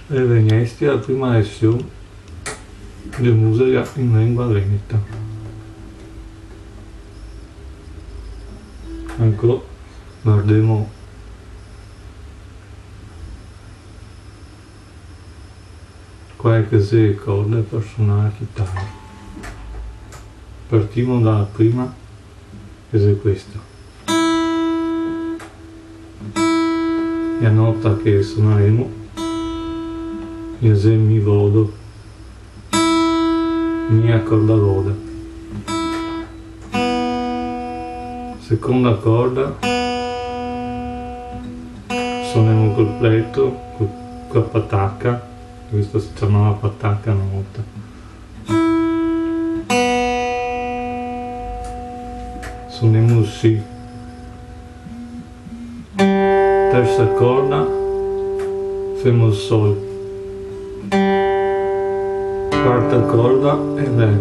e vegnesti alla prima lezione di musica in lingua veneta. Ancora guardiamo qualche si ricorda per suonare la chitarra. Partiamo dalla prima, che è questa. La nota che suoneremo è se mi vodo, mi accorda voda. Seconda corda suoniamo completo con la patacca, questa si chiamava patacca una volta. Suoniamo Si. Terza corda facciamo Sol. Quarta corda è Re.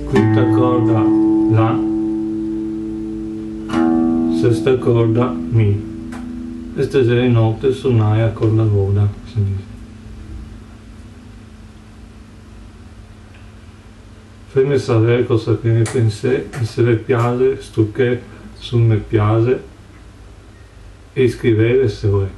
Quinta corda La. Sesta corda Mi. Queste sei note suonai a corda voda. Fammi sapere cosa che ne pensate, se vi piace, sto che su mi piace, e iscrivetevi se vuoi.